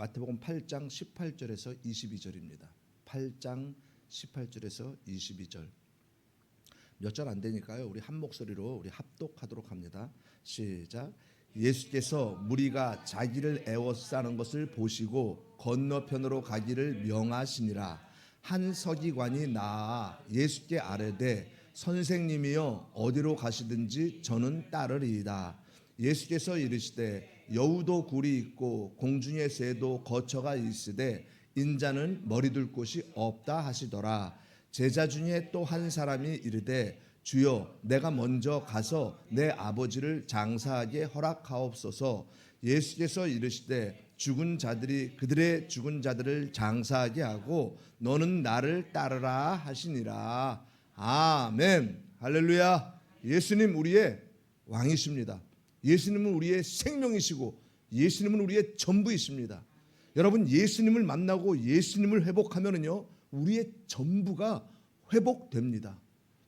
마태복음 8장 18절에서 22절입니다. 8장 18절에서 22절. 몇 절 안 되니까요. 우리 한 목소리로 우리 합독하도록 합니다. 시작. 예수께서 무리가 자기를 애워싸는 것을 보시고 건너편으로 가기를 명하시니라. 한 서기관이 나아 예수께 아뢰되 선생님이여 어디로 가시든지 저는 따르리이다. 예수께서 이르시되 여우도 굴이 있고 공중의 새도 거처가 있으되 인자는 머리둘 곳이 없다 하시더라. 제자 중에 또 한 사람이 이르되 주여 내가 먼저 가서 내 아버지를 장사하게 허락하옵소서. 예수께서 이르시되 죽은 자들이 그들의 죽은 자들을 장사하게 하고 너는 나를 따르라 하시니라. 아멘. 할렐루야. 예수님 우리의 왕이십니다. 예수님은 우리의 생명이시고 예수님은 우리의 전부이십니다. 여러분 예수님을 만나고 예수님을 회복하면은요 우리의 전부가 회복됩니다.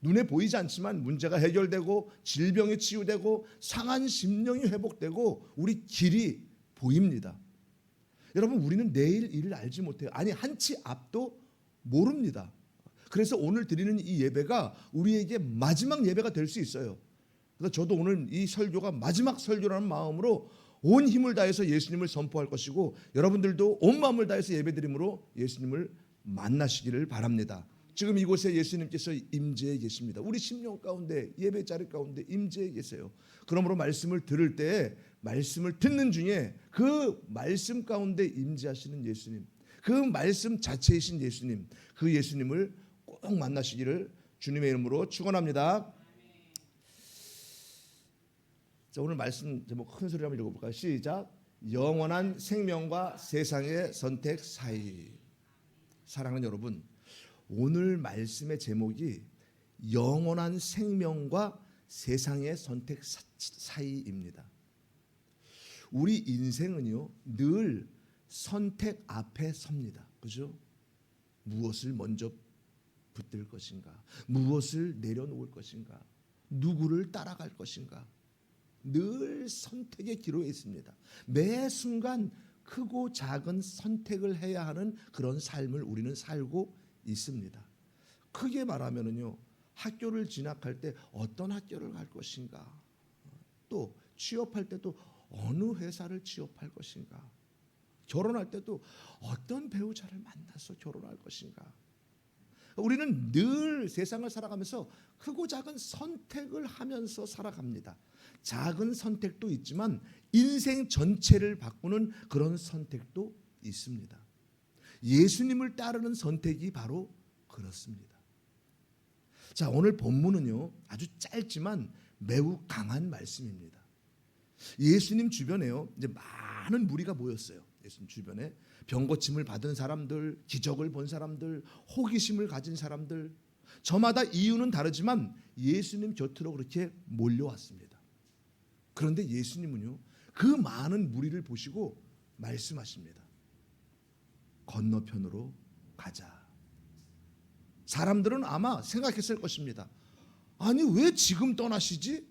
눈에 보이지 않지만 문제가 해결되고 질병이 치유되고 상한 심령이 회복되고 우리 길이 보입니다. 여러분 우리는 내일 일을 알지 못해요. 아니 한치 앞도 모릅니다. 그래서 오늘 드리는 이 예배가 우리에게 마지막 예배가 될 수 있어요. 그래서 저도 오늘 이 설교가 마지막 설교라는 마음으로 온 힘을 다해서 예수님을 선포할 것이고 여러분들도 온 마음을 다해서 예배드림으로 예수님을 만나시기를 바랍니다. 지금 이곳에 예수님께서 임재해 계십니다. 우리 심령 가운데 예배 자리 가운데 임재해 계세요. 그러므로 말씀을 들을 때 말씀을 듣는 중에 그 말씀 가운데 임재하시는 예수님, 그 말씀 자체이신 예수님, 그 예수님을 꼭 만나시기를 주님의 이름으로 축원합니다. 자, 오늘 말씀 제목 큰 소리로 한번 읽어볼까요? 시작. 영원한 생명과 세상의 선택 사이. 사랑하는 여러분, 오늘 말씀의 제목이 영원한 생명과 세상의 선택 사이입니다. 우리 인생은요 늘 선택 앞에 섭니다. 그죠? 무엇을 먼저 붙들 것인가? 무엇을 내려놓을 것인가? 누구를 따라갈 것인가? 늘 선택의 기로에 있습니다. 매 순간 크고 작은 선택을 해야 하는 그런 삶을 우리는 살고 있습니다. 크게 말하면은요, 학교를 진학할 때 어떤 학교를 갈 것인가, 또 취업할 때도 어느 회사를 취업할 것인가, 결혼할 때도 어떤 배우자를 만나서 결혼할 것인가. 우리는 늘 세상을 살아가면서 크고 작은 선택을 하면서 살아갑니다. 작은 선택도 있지만 인생 전체를 바꾸는 그런 선택도 있습니다. 예수님을 따르는 선택이 바로 그렇습니다. 자, 오늘 본문은요 아주 짧지만 매우 강한 말씀입니다. 예수님 주변에요 이제 많은 무리가 모였어요. 예수님 주변에 병 고침을 받은 사람들, 기적을 본 사람들, 호기심을 가진 사람들, 저마다 이유는 다르지만 예수님 곁으로 그렇게 몰려왔습니다. 그런데 예수님은요 그 많은 무리를 보시고 말씀하십니다. 건너편으로 가자. 사람들은 아마 생각했을 것입니다. 아니 왜 지금 떠나시지?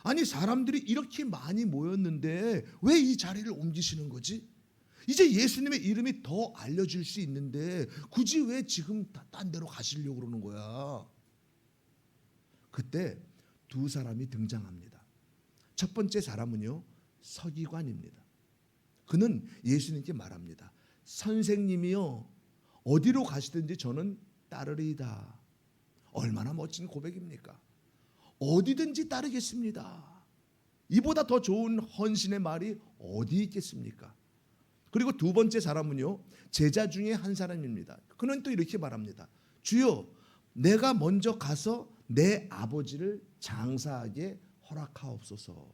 아니 사람들이 이렇게 많이 모였는데 왜 이 자리를 옮기시는 거지? 이제 예수님의 이름이 더 알려질 수 있는데 굳이 왜 지금 딴 데로 가시려고 그러는 거야? 그때 두 사람이 등장합니다. 첫 번째 사람은요 서기관입니다. 그는 예수님께 말합니다. 선생님이요 어디로 가시든지 저는 따르리이다. 얼마나 멋진 고백입니까? 어디든지 따르겠습니다. 이보다 더 좋은 헌신의 말이 어디 있겠습니까? 그리고 두 번째 사람은요 제자 중에 한 사람입니다. 그는 또 이렇게 말합니다. 주여 내가 먼저 가서 내 아버지를 장사하게 허락하옵소서.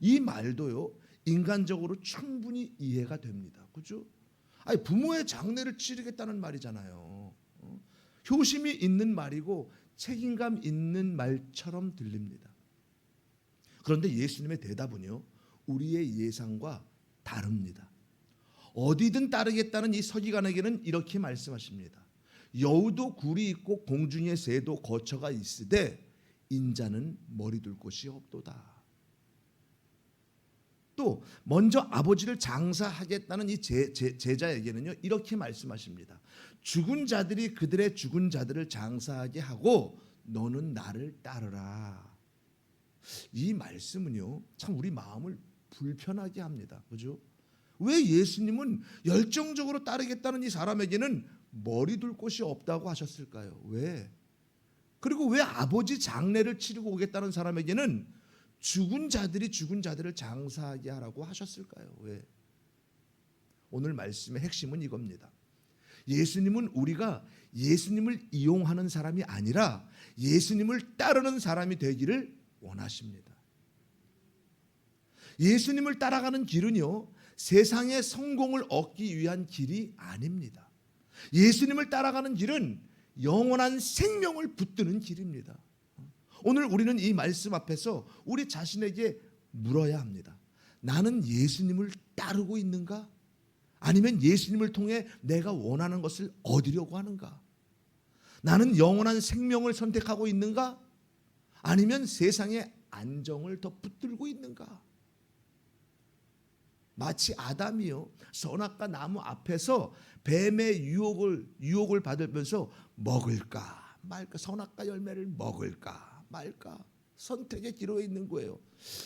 이 말도요 인간적으로 충분히 이해가 됩니다. 그죠? 아니 부모의 장례를 치르겠다는 말이잖아요. 효심이 있는 말이고 책임감 있는 말처럼 들립니다. 그런데 예수님의 대답은요 우리의 예상과 다릅니다. 어디든 따르겠다는 이 서기관에게는 이렇게 말씀하십니다. 여우도 굴이 있고 공중의 새도 거처가 있으되 인자는 머리둘 곳이 없도다. 또 먼저 아버지를 장사하겠다는 이 제자에게는요 이렇게 말씀하십니다. 죽은 자들이 그들의 죽은 자들을 장사하게 하고 너는 나를 따르라. 이 말씀은요 참 우리 마음을 불편하게 합니다. 그죠? 왜 예수님은 열정적으로 따르겠다는 이 사람에게는 머리 둘 곳이 없다고 하셨을까요? 왜? 그리고 왜 아버지 장례를 치르고 오겠다는 사람에게는 죽은 자들이 죽은 자들을 장사하게 하라고 하셨을까요? 왜? 오늘 말씀의 핵심은 이겁니다. 예수님은 우리가 예수님을 이용하는 사람이 아니라 예수님을 따르는 사람이 되기를 원하십니다. 예수님을 따라가는 길은요 세상의 성공을 얻기 위한 길이 아닙니다. 예수님을 따라가는 길은 영원한 생명을 붙드는 길입니다. 오늘 우리는 이 말씀 앞에서 우리 자신에게 물어야 합니다. 나는 예수님을 따르고 있는가? 아니면 예수님을 통해 내가 원하는 것을 얻으려고 하는가? 나는 영원한 생명을 선택하고 있는가? 아니면 세상의 안정을 더 붙들고 있는가? 마치 아담이요 선악과 나무 앞에서 뱀의 유혹을 받으면서 먹을까 말까, 선악과 열매를 먹을까 말까 선택의 기로에 있는 거예요.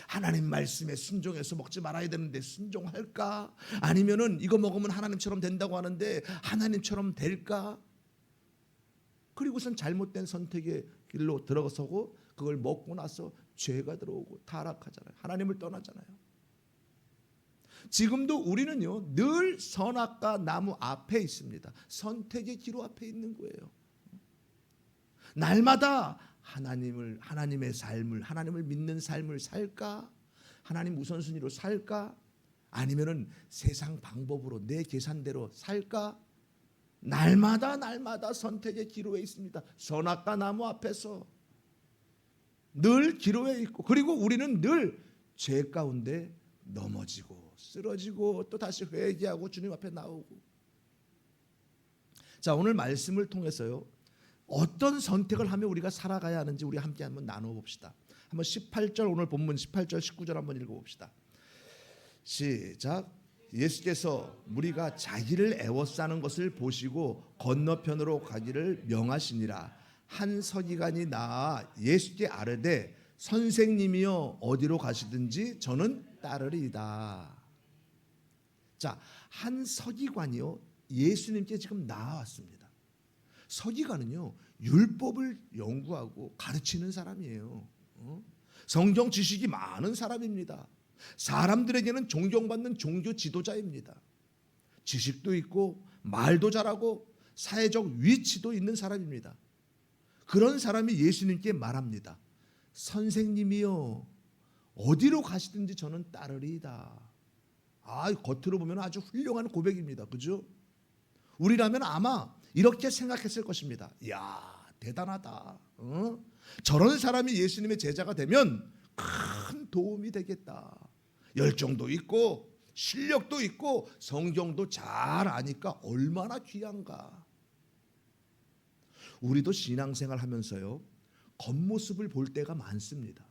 하나님 말씀에 순종해서 먹지 말아야 되는데 순종할까? 아니면은 이거 먹으면 하나님처럼 된다고 하는데 하나님처럼 될까? 그리고선 잘못된 선택의 길로 들어서고 그걸 먹고 나서 죄가 들어오고 타락하잖아요. 하나님을 떠나잖아요. 지금도 우리는요 늘 선악과 나무 앞에 있습니다. 선택의 기로 앞에 있는 거예요. 날마다 하나님의 삶을, 하나님을 믿는 삶을 살까? 하나님 우선순위로 살까? 아니면은 세상 방법으로 내 계산대로 살까? 날마다 선택의 기로에 있습니다. 선악과 나무 앞에서 늘 기로에 있고, 그리고 우리는 늘 죄 가운데 넘어지고 쓰러지고 또 다시 회개하고 주님 앞에 나오고. 자, 오늘 말씀을 통해서요 어떤 선택을 하며 우리가 살아가야 하는지 우리 함께 한번 나눠봅시다. 한번 18절, 오늘 본문 18절 19절 한번 읽어봅시다. 시작. 예수께서 무리가 자기를 애워싸는 것을 보시고 건너편으로 가기를 명하시니라. 한 서기관이 나아 예수께 아뢰되 선생님이여 어디로 가시든지 저는 따르리이다. 자, 한 서기관이요 예수님께 지금 나왔습니다. 서기관은요 율법을 연구하고 가르치는 사람이에요. 성경 지식이 많은 사람입니다. 사람들에게는 존경받는 종교 지도자입니다. 지식도 있고 말도 잘하고 사회적 위치도 있는 사람입니다. 그런 사람이 예수님께 말합니다. 선생님이요 어디로 가시든지 저는 따르리이다. 겉으로 보면 아주 훌륭한 고백입니다. 그죠? 우리라면 아마 이렇게 생각했을 것입니다. 이야 대단하다. 저런 사람이 예수님의 제자가 되면 큰 도움이 되겠다. 열정도 있고 실력도 있고 성경도 잘 아니까 얼마나 귀한가. 우리도 신앙생활 하면서요 겉모습을 볼 때가 많습니다.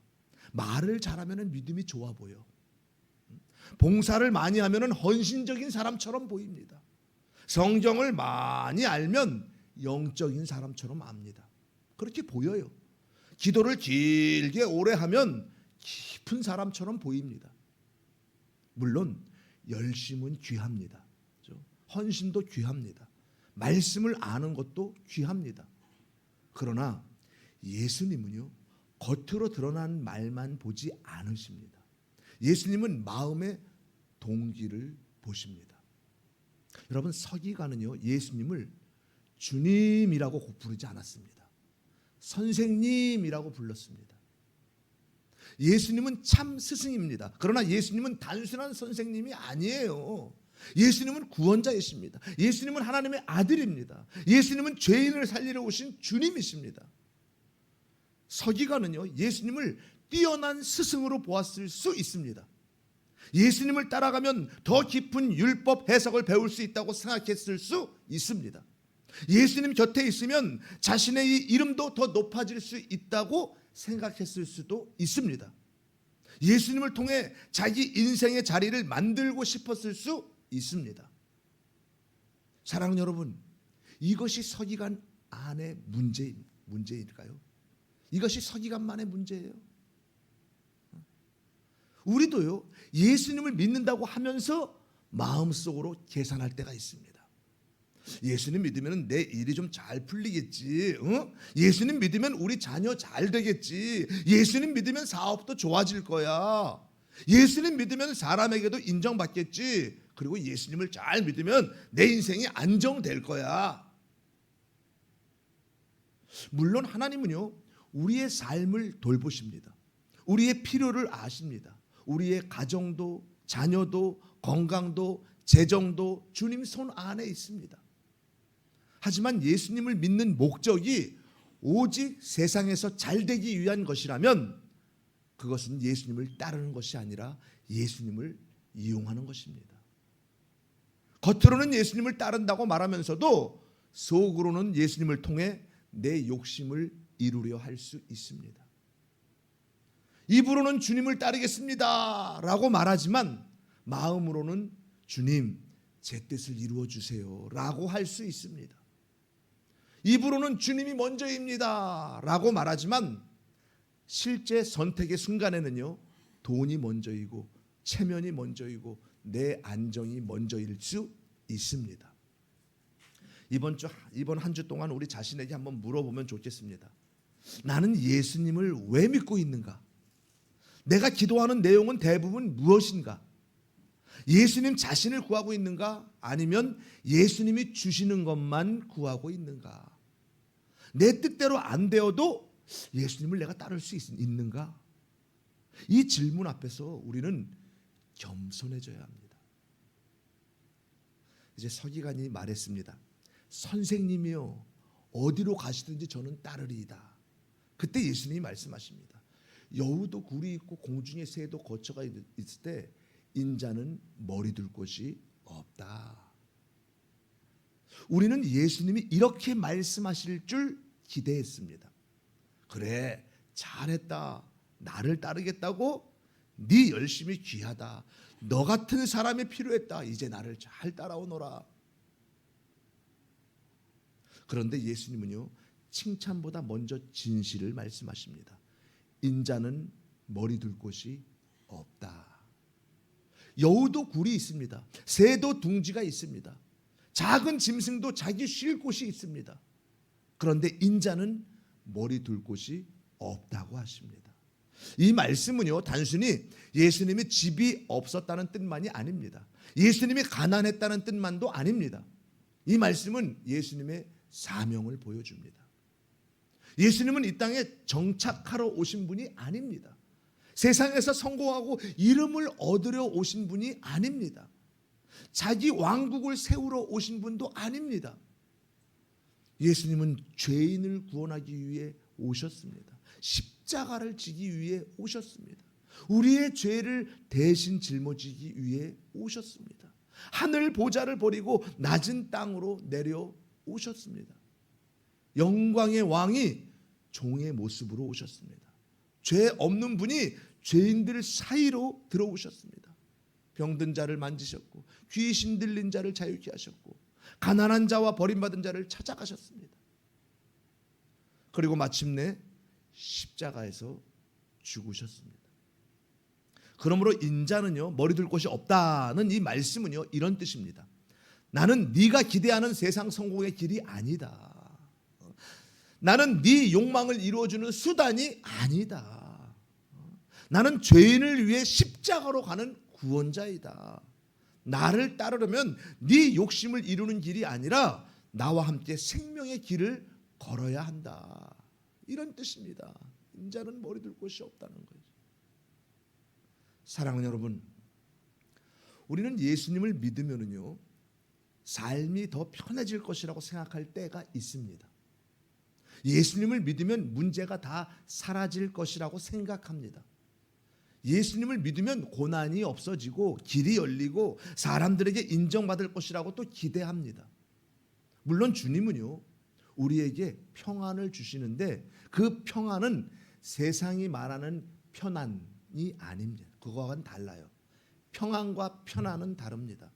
말을 잘하면 믿음이 좋아 보여. 봉사를 많이 하면 헌신적인 사람처럼 보입니다. 성경을 많이 알면 영적인 사람처럼 압니다. 그렇게 보여요. 기도를 길게 오래 하면 깊은 사람처럼 보입니다. 물론 열심은 귀합니다. 헌신도 귀합니다. 말씀을 아는 것도 귀합니다. 그러나 예수님은요 겉으로 드러난 말만 보지 않으십니다. 예수님은 마음의 동기를 보십니다. 여러분, 서기관은요 예수님을 주님이라고 부르지 않았습니다. 선생님이라고 불렀습니다. 예수님은 참 스승입니다. 그러나 예수님은 단순한 선생님이 아니에요. 예수님은 구원자이십니다. 예수님은 하나님의 아들입니다. 예수님은 죄인을 살리러 오신 주님이십니다. 서기관은요 예수님을 뛰어난 스승으로 보았을 수 있습니다. 예수님을 따라가면 더 깊은 율법 해석을 배울 수 있다고 생각했을 수 있습니다. 예수님 곁에 있으면 자신의 이 이름도 더 높아질 수 있다고 생각했을 수도 있습니다. 예수님을 통해 자기 인생의 자리를 만들고 싶었을 수 있습니다. 사랑하는 여러분, 이것이 서기관 안의 문제일까요? 이것이 서기관만의 문제예요. 우리도요, 예수님을 믿는다고 하면서 마음속으로 계산할 때가 있습니다. 예수님 믿으면 내 일이 좀 잘 풀리겠지. 예수님 믿으면 우리 자녀 잘 되겠지. 예수님 믿으면 사업도 좋아질 거야. 예수님 믿으면 사람에게도 인정받겠지. 그리고 예수님을 잘 믿으면 내 인생이 안정될 거야. 물론 하나님은요, 우리의 삶을 돌보십니다. 우리의 필요를 아십니다. 우리의 가정도, 자녀도, 건강도, 재정도 주님 손 안에 있습니다. 하지만 예수님을 믿는 목적이 오직 세상에서 잘 되기 위한 것이라면 그것은 예수님을 따르는 것이 아니라 예수님을 이용하는 것입니다. 겉으로는 예수님을 따른다고 말하면서도 속으로는 예수님을 통해 내 욕심을 이루려 할 수 있습니다. 입으로는 주님을 따르겠습니다 라고 말하지만 마음으로는 주님 제 뜻을 이루어 주세요 라고 할 수 있습니다. 입으로는 주님이 먼저입니다 라고 말하지만 실제 선택의 순간에는요, 돈이 먼저이고 체면이 먼저이고 내 안정이 먼저일 수 있습니다. 이번 한 주 동안 우리 자신에게 한번 물어보면 좋겠습니다. 나는 예수님을 왜 믿고 있는가? 내가 기도하는 내용은 대부분 무엇인가? 예수님 자신을 구하고 있는가? 아니면 예수님이 주시는 것만 구하고 있는가? 내 뜻대로 안 되어도 예수님을 내가 따를 수 있는가? 이 질문 앞에서 우리는 겸손해져야 합니다. 이제 서기관이 말했습니다. 선생님이요, 어디로 가시든지 저는 따르리이다. 그때 예수님이 말씀하십니다. 여우도 굴이 있고 공중의 새도 거처가 있을 때 인자는 머리 둘 곳이 없다. 우리는 예수님이 이렇게 말씀하실 줄 기대했습니다. 그래, 잘했다. 나를 따르겠다고? 네 열심이 귀하다. 너 같은 사람이 필요했다. 이제 나를 잘 따라오너라. 그런데 예수님은요, 칭찬보다 먼저 진실을 말씀하십니다. 인자는 머리 둘 곳이 없다. 여우도 굴이 있습니다. 새도 둥지가 있습니다. 작은 짐승도 자기 쉴 곳이 있습니다. 그런데 인자는 머리 둘 곳이 없다고 하십니다. 이 말씀은요, 단순히 예수님이 집이 없었다는 뜻만이 아닙니다. 예수님이 가난했다는 뜻만도 아닙니다. 이 말씀은 예수님의 사명을 보여줍니다. 예수님은 이 땅에 정착하러 오신 분이 아닙니다. 세상에서 성공하고 이름을 얻으려 오신 분이 아닙니다. 자기 왕국을 세우러 오신 분도 아닙니다. 예수님은 죄인을 구원하기 위해 오셨습니다. 십자가를 지기 위해 오셨습니다. 우리의 죄를 대신 짊어지기 위해 오셨습니다. 하늘 보좌를 버리고 낮은 땅으로 내려오셨습니다. 영광의 왕이 종의 모습으로 오셨습니다. 죄 없는 분이 죄인들 사이로 들어오셨습니다. 병든 자를 만지셨고 귀신 들린 자를 자유케 하셨고 가난한 자와 버림받은 자를 찾아가셨습니다. 그리고 마침내 십자가에서 죽으셨습니다. 그러므로 인자는요, 머리 둘 곳이 없다는 이 말씀은요, 이런 뜻입니다. 나는 네가 기대하는 세상 성공의 길이 아니다. 나는 네 욕망을 이루어주는 수단이 아니다. 나는 죄인을 위해 십자가로 가는 구원자이다. 나를 따르려면 네 욕심을 이루는 길이 아니라 나와 함께 생명의 길을 걸어야 한다. 이런 뜻입니다. 인자는 머리 둘 곳이 없다는 거예요. 사랑하는 여러분, 우리는 예수님을 믿으면요, 삶이 더 편해질 것이라고 생각할 때가 있습니다. 예수님을 믿으면 문제가 다 사라질 것이라고 생각합니다. 예수님을 믿으면 고난이 없어지고 길이 열리고 사람들에게 인정받을 것이라고 또 기대합니다. 물론 주님은요, 우리에게 평안을 주시는데 그 평안은 세상이 말하는 편안이 아닙니다. 그거와는 달라요. 평안과 편안은 다릅니다.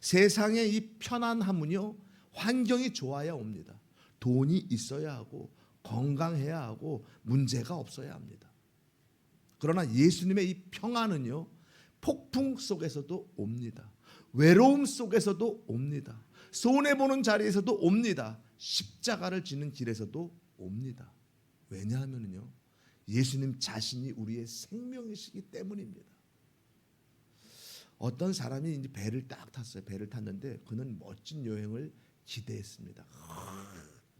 세상의 이 편안함은요, 환경이 좋아야 옵니다. 돈이 있어야 하고 건강해야 하고 문제가 없어야 합니다. 그러나 예수님의 이 평안은요, 폭풍 속에서도 옵니다. 외로움 속에서도 옵니다. 손해보는 자리에서도 옵니다. 십자가를 지는 길에서도 옵니다. 왜냐하면요, 예수님 자신이 우리의 생명이시기 때문입니다. 어떤 사람이 이제 배를 딱 탔어요. 배를 탔는데 그는 멋진 여행을 기대했습니다.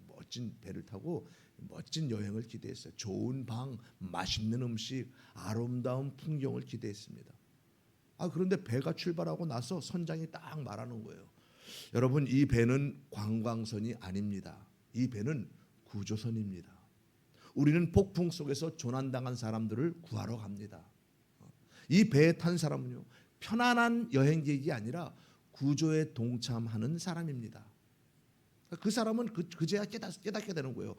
멋진 배를 타고 멋진 여행을 기대했어요. 좋은 방, 맛있는 음식, 아름다운 풍경을 기대했습니다. 그런데 배가 출발하고 나서 선장이 딱 말하는 거예요. 여러분, 이 배는 관광선이 아닙니다. 이 배는 구조선입니다. 우리는 폭풍 속에서 조난당한 사람들을 구하러 갑니다. 이 배에 탄 사람은요, 편안한 여행객이 아니라 구조에 동참하는 사람입니다. 그 사람은 그제야 깨닫게 되는 거예요.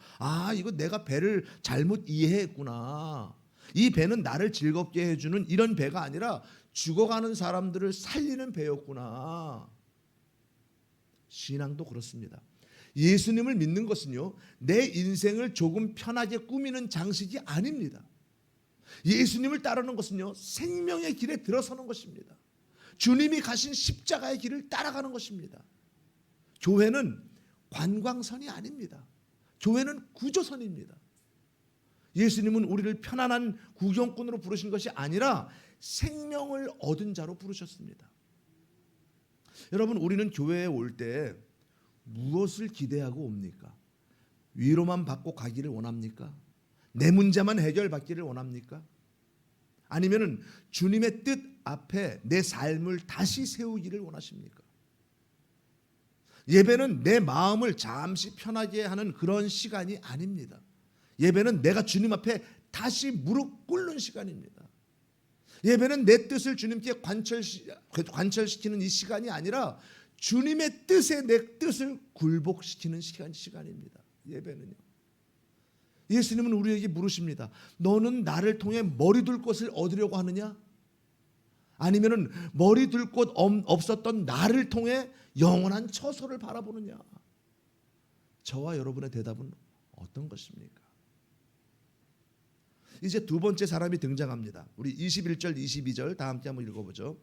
이거 내가 배를 잘못 이해했구나. 이 배는 나를 즐겁게 해주는 이런 배가 아니라 죽어가는 사람들을 살리는 배였구나. 신앙도 그렇습니다. 예수님을 믿는 것은요, 내 인생을 조금 편하게 꾸미는 장식이 아닙니다. 예수님을 따르는 것은요, 생명의 길에 들어서는 것입니다. 주님이 가신 십자가의 길을 따라가는 것입니다. 교회는 관광선이 아닙니다. 교회는 구조선입니다. 예수님은 우리를 편안한 구경꾼으로 부르신 것이 아니라 생명을 얻은 자로 부르셨습니다. 여러분, 우리는 교회에 올 때 무엇을 기대하고 옵니까? 위로만 받고 가기를 원합니까? 내 문제만 해결받기를 원합니까? 아니면은 주님의 뜻 앞에 내 삶을 다시 세우기를 원하십니까? 예배는 내 마음을 잠시 편하게 하는 그런 시간이 아닙니다. 예배는 내가 주님 앞에 다시 무릎 꿇는 시간입니다. 예배는 내 뜻을 주님께 관철시키는 이 시간이 아니라 주님의 뜻에 내 뜻을 굴복시키는 시간입니다. 예배는요. 예수님은 우리에게 물으십니다. 너는 나를 통해 머리 둘 곳을 얻으려고 하느냐? 아니면은 머리 둘 곳 없었던 나를 통해 영원한 처소를 바라보느냐? 저와 여러분의 대답은 어떤 것입니까? 이제 두 번째 사람이 등장합니다. 우리 21절 22절 다 함께 한번 읽어보죠.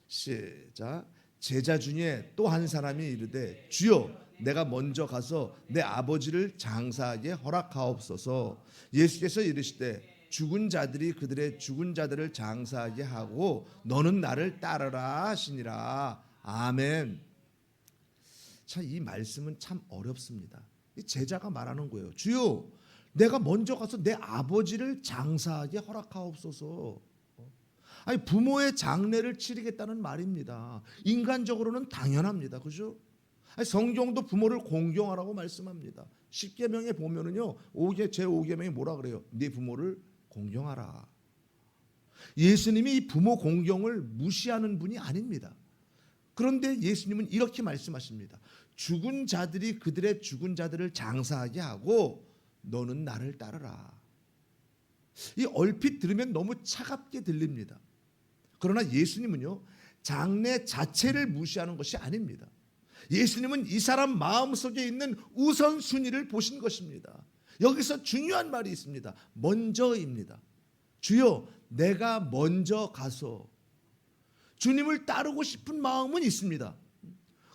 시작. 제자 중에 또 한 사람이 이르되 주여 내가 먼저 가서 내 아버지를 장사하게 허락하옵소서. 예수께서 이르시되 죽은 자들이 그들의 죽은 자들을 장사하게 하고 너는 나를 따르라 하시니라. 아멘. 참, 이 말씀은 참 어렵습니다. 이 제자가 말하는 거예요. 주여 내가 먼저 가서 내 아버지를 장사하게 허락하옵소서. 아니, 부모의 장례를 치르겠다는 말입니다. 인간적으로는 당연합니다. 그죠? 아니, 성경도 부모를 공경하라고 말씀합니다. 10계명에 보면은요, 제5계명이 뭐라 그래요? 네 부모를 공경하라. 예수님이 이 부모 공경을 무시하는 분이 아닙니다. 그런데 예수님은 이렇게 말씀하십니다. 죽은 자들이 그들의 죽은 자들을 장사하게 하고 너는 나를 따르라. 이 얼핏 들으면 너무 차갑게 들립니다. 그러나 예수님은요, 장래 자체를 무시하는 것이 아닙니다. 예수님은 이 사람 마음속에 있는 우선순위를 보신 것입니다. 여기서 중요한 말이 있습니다. 먼저입니다. 주여 내가 먼저 가서 주님을 따르고 싶은 마음은 있습니다.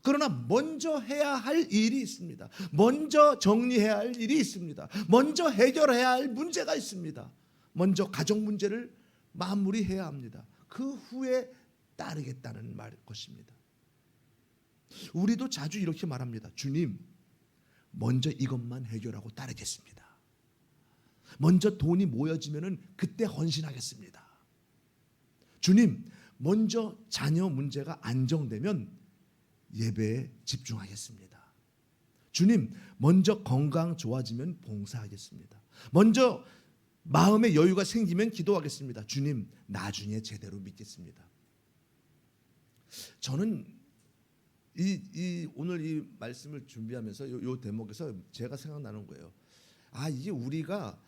그러나 먼저 해야 할 일이 있습니다. 먼저 정리해야 할 일이 있습니다. 먼저 해결해야 할 문제가 있습니다. 먼저 가정 문제를 마무리해야 합니다. 그 후에 따르겠다는 것입니다. 우리도 자주 이렇게 말합니다. 주님, 먼저 이것만 해결하고 따르겠습니다. 먼저 돈이 모여지면은 그때 헌신하겠습니다. 주님, 먼저 자녀 문제가 안정되면 예배에 집중하겠습니다. 주님, 먼저 건강 좋아지면 봉사하겠습니다. 먼저 마음의 여유가 생기면 기도하겠습니다. 주님, 나중에 제대로 믿겠습니다. 저는 오늘 이 말씀을 준비하면서 이 대목에서 제가 생각나는 거예요. 이게 우리가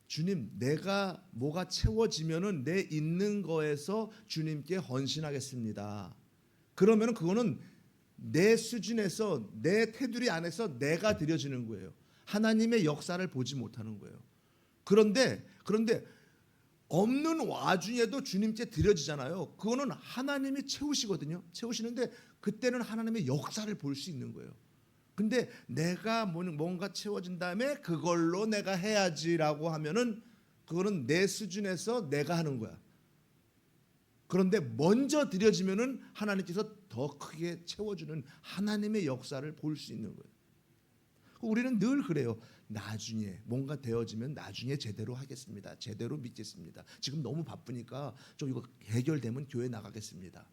주님, 내가 뭐가 채워지면은 내 있는 거에서 주님께 헌신하겠습니다. 그러면은 그거는 내 수준에서, 내 테두리 안에서 내가 드려지는 거예요. 하나님의 역사를 보지 못하는 거예요. 그런데 없는 와중에도 주님께 드려지잖아요. 그거는 하나님이 채우시거든요. 채우시는데 그때는 하나님의 역사를 볼 수 있는 거예요. 근데 내가 뭔가 채워진 다음에 그걸로 내가 해야지라고 하면은 그거는 내 수준에서 내가 하는 거야. 그런데 먼저 드려지면은 하나님께서 더 크게 채워주는 하나님의 역사를 볼 수 있는 거예요. 우리는 늘 그래요. 나중에 뭔가 되어지면 나중에 제대로 하겠습니다. 제대로 믿겠습니다. 지금 너무 바쁘니까 좀 이거 해결되면 교회 나가겠습니다.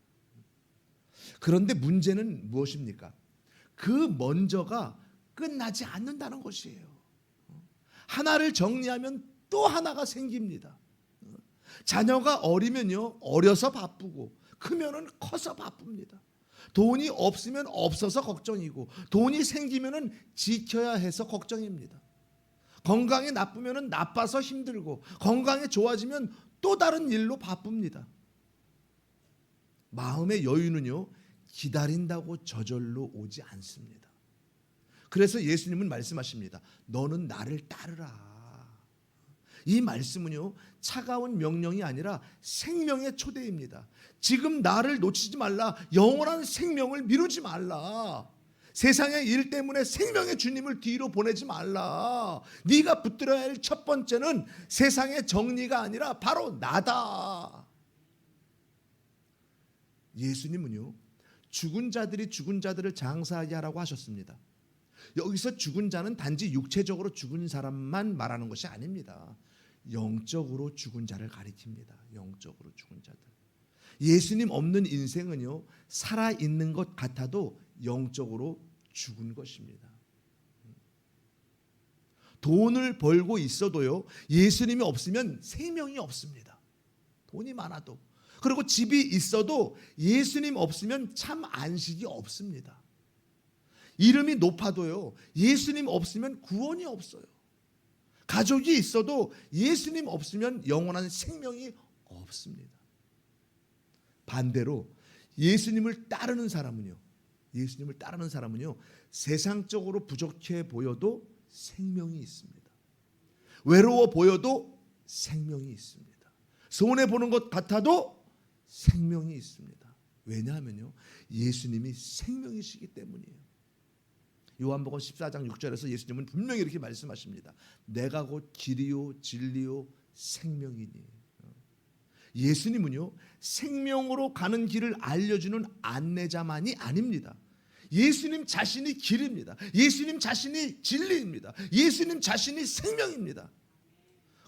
그런데 문제는 무엇입니까? 그 먼저가 끝나지 않는다는 것이에요. 하나를 정리하면 또 하나가 생깁니다. 자녀가 어리면요, 어려서 바쁘고 크면은 커서 바쁩니다. 돈이 없으면 없어서 걱정이고 돈이 생기면은 지켜야 해서 걱정입니다. 건강이 나쁘면은 나빠서 힘들고 건강이 좋아지면 또 다른 일로 바쁩니다. 마음의 여유는요, 기다린다고 저절로 오지 않습니다. 그래서 예수님은 말씀하십니다. 너는 나를 따르라. 이 말씀은요, 차가운 명령이 아니라 생명의 초대입니다. 지금 나를 놓치지 말라. 영원한 생명을 미루지 말라. 세상의 일 때문에 생명의 주님을 뒤로 보내지 말라. 네가 붙들어야 할 첫 번째는 세상의 정리가 아니라 바로 나다. 예수님은요, 죽은 자들이 죽은 자들을 장사하게 하라고 하셨습니다. 여기서 죽은 자는 단지 육체적으로 죽은 사람만 말하는 것이 아닙니다. 영적으로 죽은 자를 가리킵니다. 영적으로 죽은 자들. 예수님 없는 인생은요, 살아있는 것 같아도 영적으로 죽은 것입니다. 돈을 벌고 있어도요, 예수님이 없으면 생명이 없습니다. 돈이 많아도. 그리고 집이 있어도 예수님 없으면 참 안식이 없습니다. 이름이 높아도요, 예수님 없으면 구원이 없어요. 가족이 있어도 예수님 없으면 영원한 생명이 없습니다. 반대로 예수님을 따르는 사람은요, 세상적으로 부족해 보여도 생명이 있습니다. 외로워 보여도 생명이 있습니다. 손해 보는 것 같아도 생명이 있습니다. 왜냐하면요, 예수님이 생명이시기 때문이에요. 요한복음 14장 6절에서 예수님은 분명히 이렇게 말씀하십니다. 내가 곧 길이요 진리요 생명이니. 예수님은요, 생명으로 가는 길을 알려주는 안내자만이 아닙니다. 예수님 자신이 길입니다. 예수님 자신이 진리입니다. 예수님 자신이 생명입니다.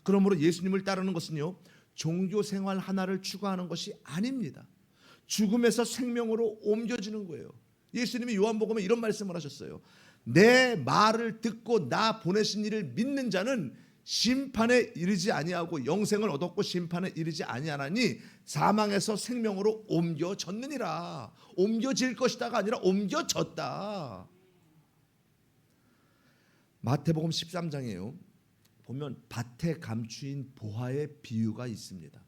그러므로 예수님을 따르는 것은요, 종교 생활 하나를 추구하는 것이 아닙니다. 죽음에서 생명으로 옮겨지는 거예요. 예수님이 요한복음에 이런 말씀을 하셨어요. 내 말을 듣고 나 보내신 이를 믿는 자는 심판에 이르지 아니하고 영생을 얻었고 심판에 이르지 아니하나니 사망에서 생명으로 옮겨졌느니라. 옮겨질 것이다가 아니라 옮겨졌다. 마태복음 13장에요, 보면 밭에 감추인 보화의 비유가 있습니다.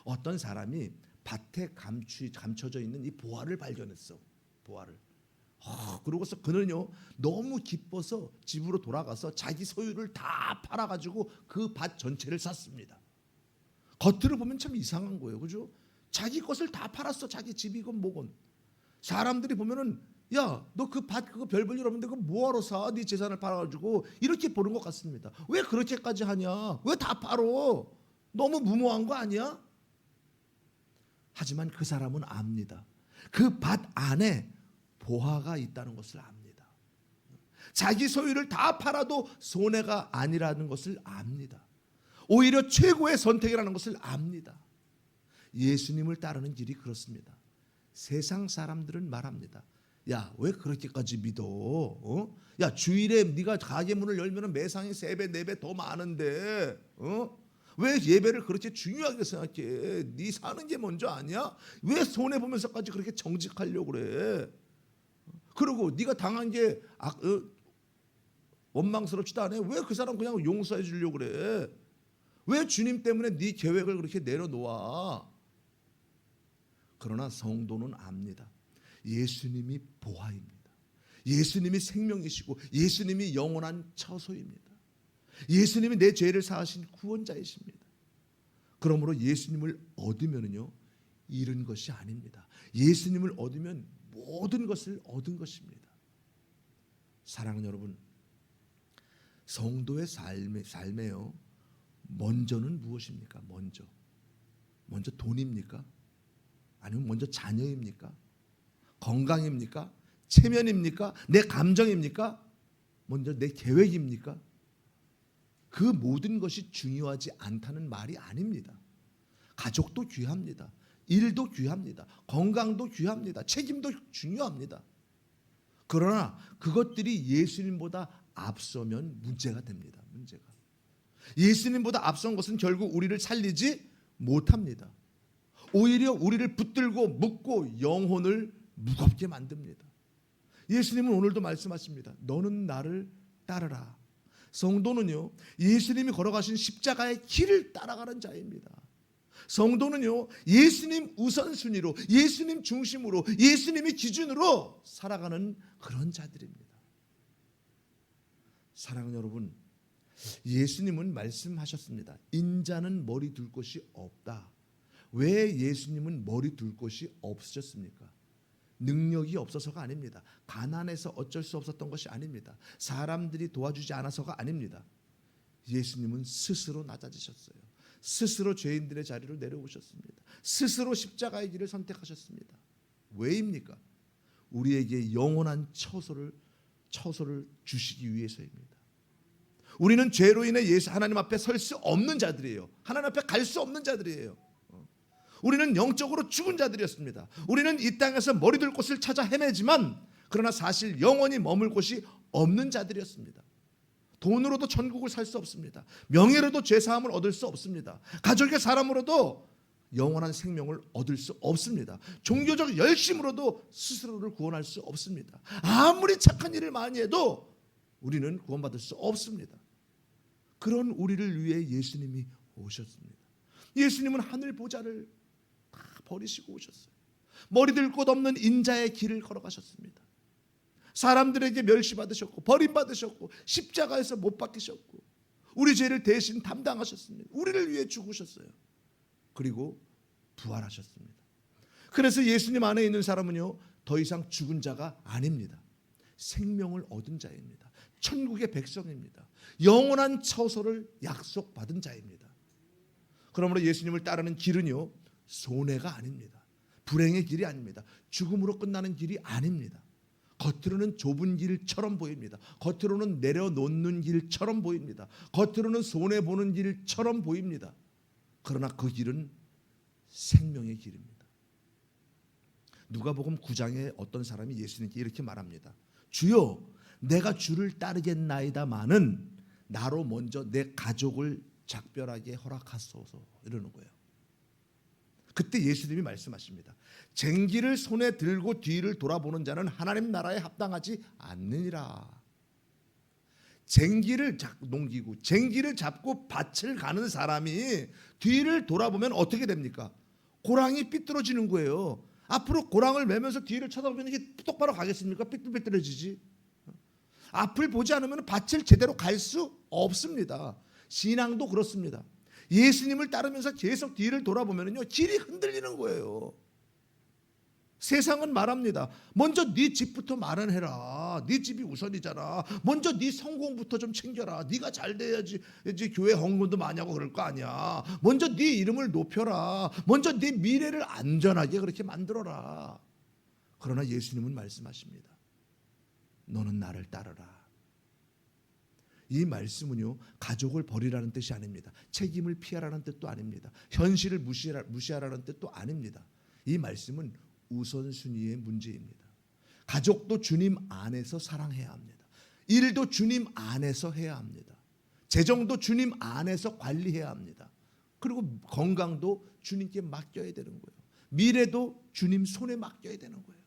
어떤 사람이 밭에 감춰져 있는 이 보화를 발견했어. 보화를. 그러고서 그는요, 너무 기뻐서 집으로 돌아가서 자기 소유를 다 팔아가지고 그 밭 전체를 샀습니다. 겉으로 보면 참 이상한 거예요, 그죠? 자기 것을 다 팔았어. 자기 집이건 뭐건. 사람들이 보면은 야, 너 그 밭 그거 별 볼 일 없는데 그거 뭐하러 사? 네 재산을 팔아가지고 이렇게 보는 것 같습니다. 왜 그렇게까지 하냐? 왜 다 팔어? 너무 무모한 거 아니야? 하지만 그 사람은 압니다. 그 밭 안에 보화가 있다는 것을 압니다. 자기 소유를 다 팔아도 손해가 아니라는 것을 압니다. 오히려 최고의 선택이라는 것을 압니다. 예수님을 따르는 길이 그렇습니다. 세상 사람들은 말합니다. 야, 왜 그렇게까지 믿어? 야, 주일에 네가 가게 문을 열면 매상이 3배 4배 더 많은데 왜 예배를 그렇게 중요하게 생각해? 네 사는 게 먼저 아니야? 왜 손해보면서까지 그렇게 정직하려고 그래? 그리고 네가 당한 게 원망스럽지도 않아? 왜 그 사람 그냥 용서해 주려고 그래? 왜 주님 때문에 네 계획을 그렇게 내려놓아? 그러나 성도는 압니다. 예수님이 보화입니다. 예수님이 생명이시고 예수님이 영원한 처소입니다. 예수님이 내 죄를 사하신 구원자이십니다. 그러므로 예수님을 얻으면요 잃은 것이 아닙니다. 예수님을 얻으면 모든 것을 얻은 것입니다. 사랑하는 여러분, 성도의 삶에요 먼저는 무엇입니까? 먼저 돈입니까? 아니면 먼저 자녀입니까? 건강입니까? 체면입니까? 내 감정입니까? 먼저 내 계획입니까? 그 모든 것이 중요하지 않다는 말이 아닙니다. 가족도 귀합니다. 일도 귀합니다. 건강도 귀합니다. 책임도 중요합니다. 그러나 그것들이 예수님보다 앞서면 문제가 됩니다. 예수님보다 앞선 것은 결국 우리를 살리지 못합니다. 오히려 우리를 붙들고 묶고 영혼을 무겁게 만듭니다. 예수님은 오늘도 말씀하십니다. 너는 나를 따르라. 성도는요 예수님이 걸어가신 십자가의 길을 따라가는 자입니다. 성도는요 예수님 우선순위로, 예수님 중심으로, 예수님이 기준으로 살아가는 그런 자들입니다. 사랑하는 여러분, 예수님은 말씀하셨습니다. 인자는 머리 둘 곳이 없다. 왜 예수님은 머리 둘 곳이 없으셨습니까? 능력이 없어서가 아닙니다. 가난해서 어쩔 수 없었던 것이 아닙니다. 사람들이 도와주지 않아서가 아닙니다. 예수님은 스스로 낮아지셨어요. 스스로 죄인들의 자리로 내려오셨습니다. 스스로 십자가의 길을 선택하셨습니다. 왜입니까? 우리에게 영원한 처소를 주시기 위해서입니다. 우리는 죄로 인해 하나님 앞에 설 수 없는 자들이에요. 하나님 앞에 갈 수 없는 자들이에요. 우리는 영적으로 죽은 자들이었습니다. 우리는 이 땅에서 머리 둘 곳을 찾아 헤매지만 그러나 사실 영원히 머물 곳이 없는 자들이었습니다. 돈으로도 천국을 살 수 없습니다. 명예로도 죄사함을 얻을 수 없습니다. 가족의 사람으로도 영원한 생명을 얻을 수 없습니다. 종교적 열심으로도 스스로를 구원할 수 없습니다. 아무리 착한 일을 많이 해도 우리는 구원받을 수 없습니다. 그런 우리를 위해 예수님이 오셨습니다. 예수님은 하늘 보좌를 다 버리시고 오셨어요. 머리들 곳 없는 인자의 길을 걸어가셨습니다. 사람들에게 멸시받으셨고 버림받으셨고 십자가에서 못 박히셨고 우리 죄를 대신 담당하셨습니다. 우리를 위해 죽으셨어요. 그리고 부활하셨습니다. 그래서 예수님 안에 있는 사람은요 더 이상 죽은 자가 아닙니다. 생명을 얻은 자입니다. 천국의 백성입니다. 영원한 처소를 약속받은 자입니다. 그러므로 예수님을 따르는 길은요 손해가 아닙니다. 불행의 길이 아닙니다. 죽음으로 끝나는 길이 아닙니다. 겉으로는 좁은 길처럼 보입니다. 겉으로는 내려놓는 길처럼 보입니다. 겉으로는 손해보는 길처럼 보입니다. 그러나 그 길은 생명의 길입니다. 누가복음 9장에 어떤 사람이 예수님께 이렇게 말합니다. 주여, 내가 주를 따르겠나이다마는 나로 먼저 내 가족을 작별하게 허락하소서, 이러는 거예요. 그때 예수님이 말씀하십니다. 쟁기를 손에 들고 뒤를 돌아보는 자는 하나님 나라에 합당하지 않느니라. 쟁기를 농기구, 쟁기를 잡고 밭을 가는 사람이 뒤를 돌아보면 어떻게 됩니까? 고랑이 삐뚤어지는 거예요. 앞으로 고랑을 매면서 뒤를 쳐다보면 이게 똑바로 가겠습니까? 삐뚤삐뚤해지지. 앞을 보지 않으면 밭을 제대로 갈 수 없습니다. 신앙도 그렇습니다. 예수님을 따르면서 계속 뒤를 돌아보면요 길이 흔들리는 거예요. 세상은 말합니다. 먼저 네 집부터 마련해라. 네 집이 우선이잖아. 먼저 네 성공부터 좀 챙겨라. 네가 잘 돼야지 이제 교회 헌금도 많이 하고 그럴 거 아니야. 먼저 네 이름을 높여라. 먼저 네 미래를 안전하게 그렇게 만들어라. 그러나 예수님은 말씀하십니다. 너는 나를 따르라. 이 말씀은요 가족을 버리라는 뜻이 아닙니다. 책임을 피하라는 뜻도 아닙니다. 현실을 무시하라는 뜻도 아닙니다. 이 말씀은 우선순위의 문제입니다. 가족도 주님 안에서 사랑해야 합니다. 일도 주님 안에서 해야 합니다. 재정도 주님 안에서 관리해야 합니다. 그리고 건강도 주님께 맡겨야 되는 거예요. 미래도 주님 손에 맡겨야 되는 거예요.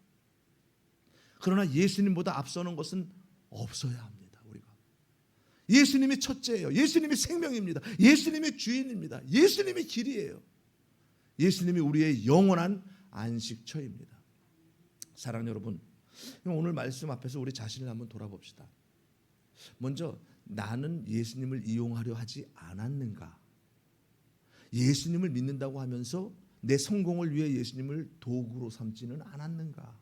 그러나 예수님보다 앞서는 것은 없어야 합니다. 우리가 예수님이 첫째예요. 예수님이 생명입니다. 예수님이 주인입니다. 예수님이 길이에요. 예수님이 우리의 영원한 안식처입니다. 사랑하는 여러분, 오늘 말씀 앞에서 우리 자신을 한번 돌아봅시다. 먼저 나는 예수님을 이용하려 하지 않았는가? 예수님을 믿는다고 하면서 내 성공을 위해 예수님을 도구로 삼지는 않았는가?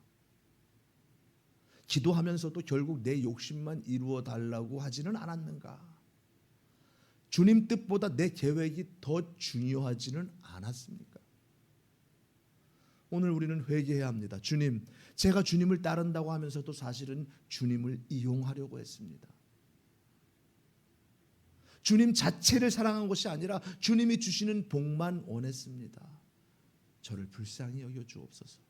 기도하면서도 결국 내 욕심만 이루어 달라고 하지는 않았는가? 주님 뜻보다 내 계획이 더 중요하지는 않았습니까? 오늘 우리는 회개해야 합니다. 주님, 제가 주님을 따른다고 하면서도 사실은 주님을 이용하려고 했습니다. 주님 자체를 사랑한 것이 아니라 주님이 주시는 복만 원했습니다. 저를 불쌍히 여겨 주옵소서.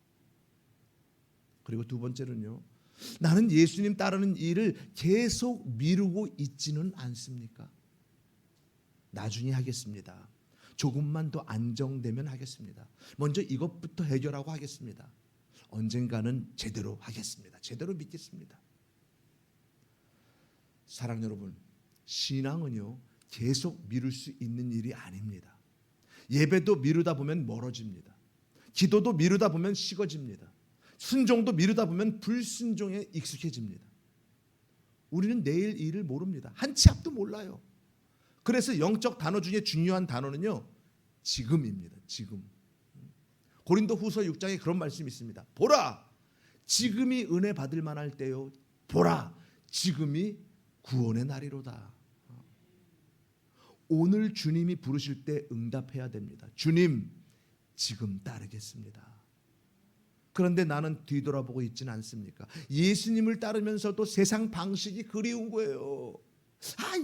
그리고 두 번째는요, 나는 예수님 따르는 일을 계속 미루고 있지는 않습니까? 나중에 하겠습니다. 조금만 더 안정되면 하겠습니다. 먼저 이것부터 해결하고 하겠습니다. 언젠가는 제대로 하겠습니다. 제대로 믿겠습니다. 사랑 여러분, 신앙은요 계속 미룰 수 있는 일이 아닙니다. 예배도 미루다 보면 멀어집니다. 기도도 미루다 보면 식어집니다. 순종도 미루다 보면 불순종에 익숙해집니다. 우리는 내일 일을 모릅니다. 한 치 앞도 몰라요. 그래서 영적 단어 중에 중요한 단어는요 지금입니다. 지금. 고린도후서 6장에 그런 말씀이 있습니다. 보라, 지금이 은혜 받을 만할 때요. 보라, 지금이 구원의 날이로다. 오늘 주님이 부르실 때 응답해야 됩니다. 주님, 지금 따르겠습니다. 그런데 나는 뒤돌아보고 있지는 않습니까? 예수님을 따르면서도 세상 방식이 그리운 거예요.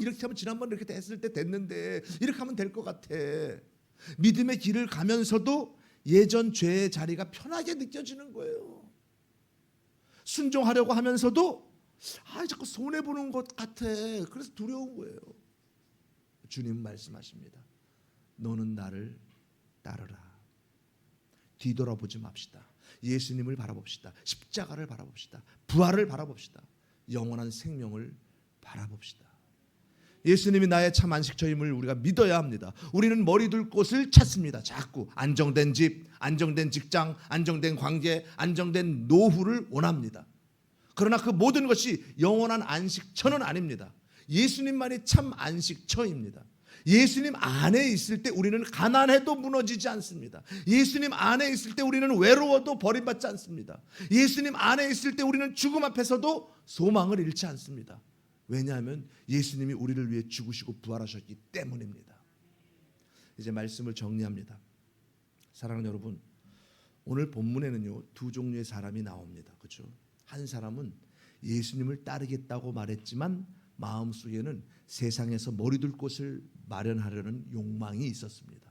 이렇게 하면 지난번 이렇게 됐을 때 됐는데 이렇게 하면 될 것 같아. 믿음의 길을 가면서도 예전 죄의 자리가 편하게 느껴지는 거예요. 순종하려고 하면서도 자꾸 손해보는 것 같아. 그래서 두려운 거예요. 주님 말씀하십니다. 너는 나를 따르라. 뒤돌아보지 맙시다. 예수님을 바라봅시다. 십자가를 바라봅시다. 부활을 바라봅시다. 영원한 생명을 바라봅시다. 예수님이 나의 참 안식처임을 우리가 믿어야 합니다. 우리는 머리 둘 곳을 찾습니다. 자꾸 안정된 집, 안정된 직장, 안정된 관계, 안정된 노후를 원합니다. 그러나 그 모든 것이 영원한 안식처는 아닙니다. 예수님만이 참 안식처입니다. 예수님 안에 있을 때 우리는 가난해도 무너지지 않습니다. 예수님 안에 있을 때 우리는 외로워도 버림받지 않습니다. 예수님 안에 있을 때 우리는 죽음 앞에서도 소망을 잃지 않습니다. 왜냐하면 예수님이 우리를 위해 죽으시고 부활하셨기 때문입니다. 이제 말씀을 정리합니다. 사랑하는 여러분, 오늘 본문에는요 두 종류의 사람이 나옵니다. 그렇죠? 한 사람은 예수님을 따르겠다고 말했지만 마음속에는 세상에서 머리둘 곳을 마련하려는 욕망이 있었습니다.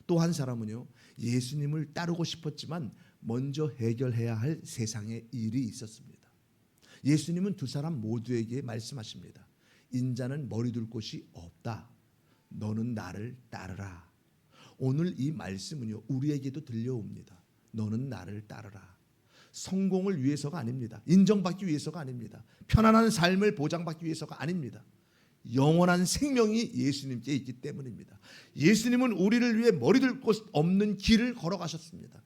또 한 사람은요 예수님을 따르고 싶었지만 먼저 해결해야 할 세상의 일이 있었습니다. 예수님은 두 사람 모두에게 말씀하십니다. 인자는 머리둘 곳이 없다. 너는 나를 따르라. 오늘 이 말씀은요 우리에게도 들려옵니다. 너는 나를 따르라. 성공을 위해서가 아닙니다. 인정받기 위해서가 아닙니다. 편안한 삶을 보장받기 위해서가 아닙니다. 영원한 생명이 예수님께 있기 때문입니다. 예수님은 우리를 위해 머리둘 곳 없는 길을 걸어가셨습니다.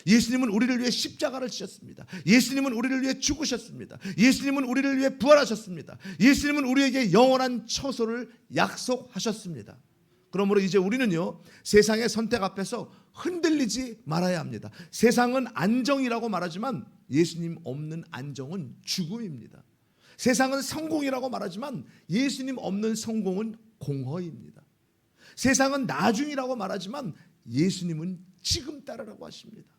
예수님은 우리를 위해 십자가를 지셨습니다. 예수님은 우리를 위해 죽으셨습니다. 예수님은 우리를 위해 부활하셨습니다. 예수님은 우리에게 영원한 처소를 약속하셨습니다. 그러므로 이제 우리는요 세상의 선택 앞에서 흔들리지 말아야 합니다. 세상은 안정이라고 말하지만 예수님 없는 안정은 죽음입니다. 세상은 성공이라고 말하지만 예수님 없는 성공은 공허입니다. 세상은 나중이라고 말하지만 예수님은 지금 따르라고 하십니다.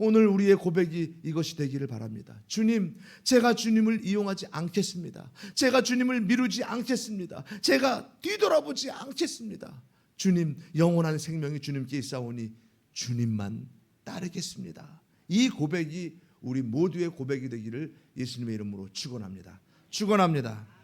오늘 우리의 고백이 이것이 되기를 바랍니다. 주님, 제가 주님을 이용하지 않겠습니다. 제가 주님을 미루지 않겠습니다. 제가 뒤돌아보지 않겠습니다. 주님, 영원한 생명이 주님께 있사오니 주님만 따르겠습니다. 이 고백이 우리 모두의 고백이 되기를 예수님의 이름으로 축원합니다. 축원합니다.